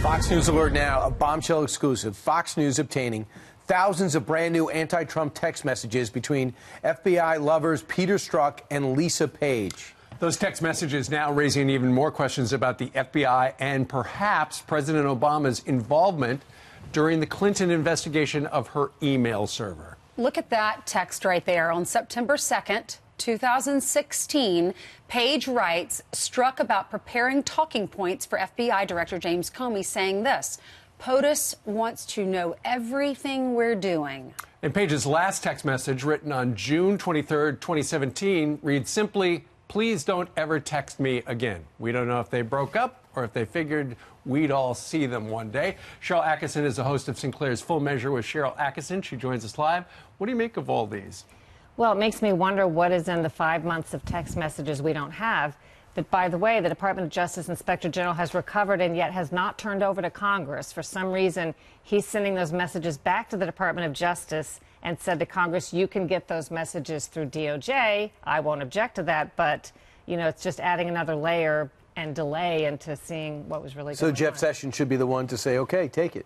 Fox News alert now, a bombshell exclusive. Fox News obtaining thousands of brand new anti-Trump text messages between FBI lovers Peter Strzok and Lisa Page. Those text messages now raising even more questions about the FBI and perhaps President Obama's involvement during the Clinton investigation of her email server. Look at that text right there. On September 2nd, 2016, Page writes, Strzok about preparing talking points for FBI Director James Comey, saying this: POTUS wants to know everything we're doing. And Page's last text message, written on June 23rd, 2017, reads simply, please don't ever text me again. We don't know if they broke up or if they figured we'd all see them one day. Sharyl Attkisson is the host of Sinclair's Full Measure with Sharyl Attkisson. She joins us live. What do you make of all these? Well, it makes me wonder what is in the 5 months of text messages we don't have that, by the way, the Department of Justice Inspector General has recovered and yet has not turned over to Congress. For some reason, he's sending those messages back to the Department of Justice and said to Congress, you can get those messages through DOJ. I won't object to that, but, you know, it's just adding another layer and delay into seeing what was really going on. So Jeff Sessions should be the one to say, okay, take it.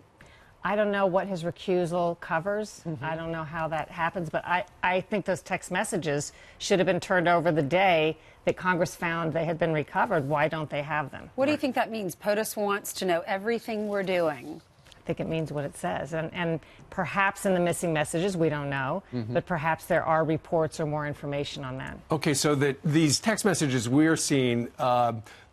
I don't know what his recusal covers. I don't know how that happens, but I think those text messages should have been turned over the day that Congress found they had been recovered. Why don't they have them? What do you think that means? POTUS wants to know everything we're doing. I think it means what it says. And perhaps in the missing messages, we don't know, but perhaps there are reports or more information on that. Okay, so these text messages we're seeing,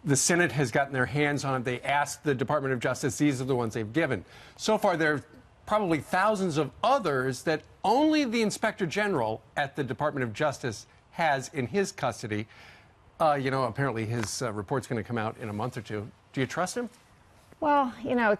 the Senate has gotten their hands on it. They asked the Department of Justice. These are the ones they've given. So far, there are probably thousands of others that only the Inspector General at the Department of Justice has in his custody. You know, apparently his report's going to come out in a month or two. Do you trust him? Well, you know,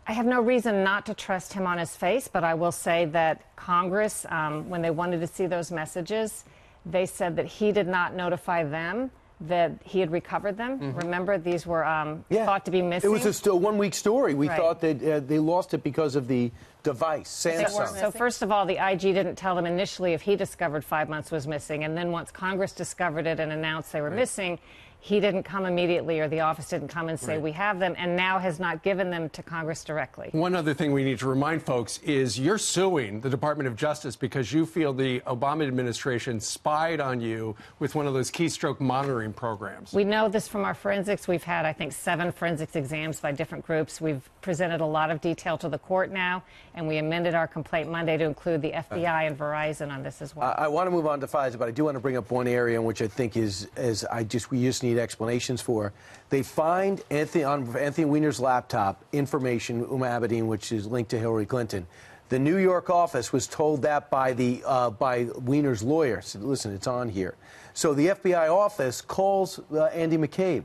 I have no reason not to trust him on his face, but I will say that Congress, when they wanted to see those messages, they said that he did not notify them that he had recovered them. Remember, these were thought to be missing. It was a 1-week story. We thought that they lost it because of the device, Samsung. So first of all, the IG didn't tell them initially if he discovered 5 months was missing, and then once Congress discovered it and announced they were missing, he didn't come immediately, or the office didn't come and say, we have them, and now has not given them to Congress directly. One other thing we need to remind folks is you're suing the Department of Justice because you feel the Obama administration spied on you with one of those keystroke monitoring programs. We know this from our forensics. We've had, I think, 7 forensics exams by different groups. We've presented a lot of detail to the court now, and we amended our complaint Monday to include the FBI and Verizon on this as well. I want to move on to FISA, but I do want to bring up one area in which I think we just need explanations for. They find on Anthony Weiner's laptop information, Abedin, which is linked to Hillary Clinton. The New York office was told that by Weiner's lawyer. Said, listen, it's on here. So the FBI office calls Andy McCabe.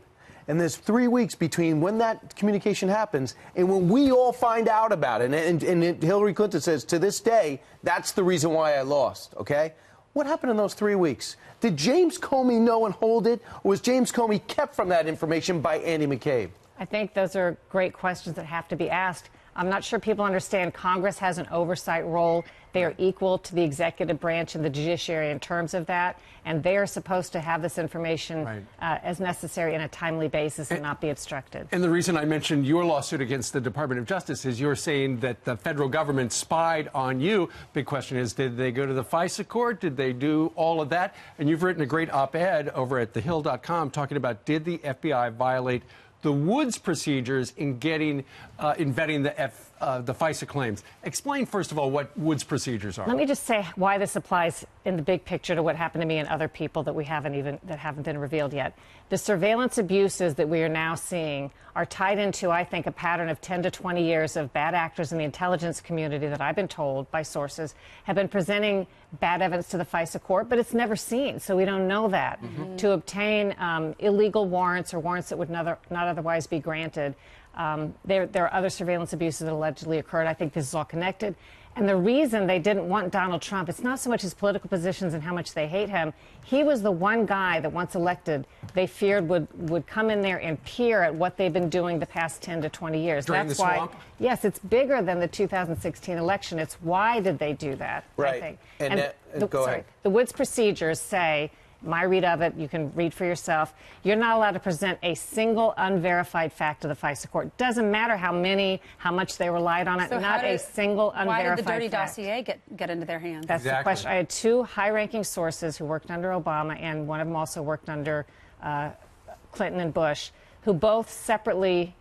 And there's 3 weeks between when that communication happens and when we all find out about it. And Hillary Clinton says, to this day, that's the reason why I lost, okay? What happened in those 3 weeks? Did James Comey know and hold it, or was James Comey kept from that information by Andy McCabe? I think those are great questions that have to be asked. I'm not sure people understand Congress has an oversight role. They are equal to the executive branch and the judiciary in terms of that, and they are supposed to have this information as necessary in a timely basis and not be obstructed. And the reason I mentioned your lawsuit against the Department of Justice is you're saying that the federal government spied on you. Big question is, did they go to the FISA court? Did they do all of that? And you've written a great op-ed over at thehill.com talking about, did the FBI violate the Woods procedures in vetting the FISA claims. Explain, first of all, what Woods procedures are. Let me just say why this applies in the big picture to what happened to me and other people that haven't been revealed yet. The surveillance abuses that we are now seeing are tied into, I think, a pattern of 10 to 20 years of bad actors in the intelligence community that I've been told by sources have been presenting bad evidence to the FISA court, but it's never seen, so we don't know that. To obtain illegal warrants or warrants that would not otherwise be granted. There are other surveillance abuses that allegedly occurred. I think this is all connected. And the reason they didn't want Donald Trump, it's not so much his political positions and how much they hate him. He was the one guy that once elected, they feared would come in there and peer at what they've been doing the past 10 to 20 years. During That's the why, swamp? yes, it's bigger than the 2016 election. It's why did they do that, Right. I think. And go ahead. The Woods procedures say my read of it, you can read for yourself. You're not allowed to present a single unverified fact to the FISA court. Doesn't matter how much they relied on it, So not a single unverified fact. Why did the dirty dossier get into their hands? That's the question. I had two high-ranking sources who worked under Obama, and one of them also worked under Clinton and Bush, who both separately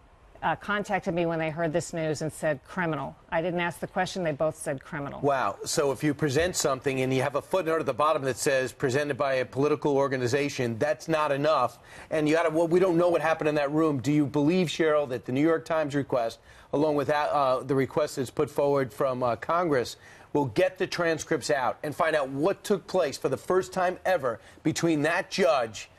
contacted me when they heard this news and said criminal. I didn't ask the question. They both said criminal. Wow. So if you present something and you have a footnote at the bottom that says presented by a political organization, that's not enough. And you got to, well, we don't know what happened in that room. Do you believe, Sharyl, that the New York Times request, along with the request that's put forward from Congress, will get the transcripts out and find out what took place for the first time ever between that judge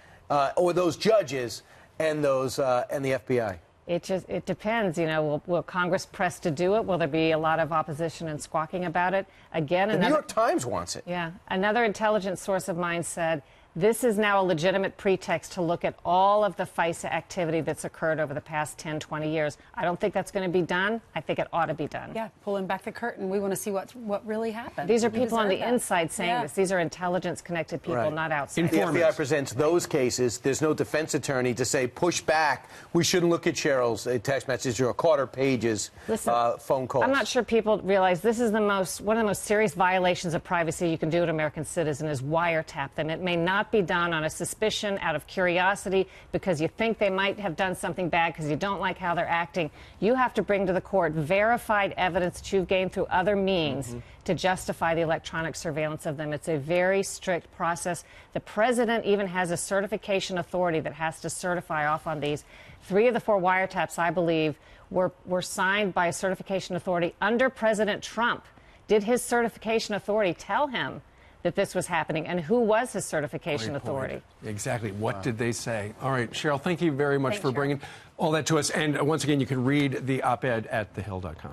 or those judges and those and the FBI? It depends. You know, will Congress press to do it? Will there be a lot of opposition and squawking about it? Again, the New York Times wants it. Yeah. Another intelligence source of mine said this is now a legitimate pretext to look at all of the FISA activity that's occurred over the past 10, 20 years. I don't think that's going to be done. I think it ought to be done. Yeah, pulling back the curtain. We want to see what really happened. These are people on the inside saying this. These are intelligence-connected people, not outside. The FBI presents those cases. There's no defense attorney to say, push back. We shouldn't look at Sheryl's text message or Carter Page's phone calls. I'm not sure people realize this is one of the most serious violations of privacy you can do to an American citizen is wiretap them. It may not be done on a suspicion out of curiosity because you think they might have done something bad because you don't like how they're acting. You have to bring to the court verified evidence that you've gained through other means to justify the electronic surveillance of them. It's a very strict process. The president even has a certification authority that has to certify off on these. 3 of the 4 wiretaps, I believe, were signed by a certification authority under President Trump. Did his certification authority tell him that this was happening, and who was his certification authority? Exactly. What did they say? All right, Sharyl, thank you very much for Sharyl. bringing all that to us. And once again, you can read the op-ed at thehill.com.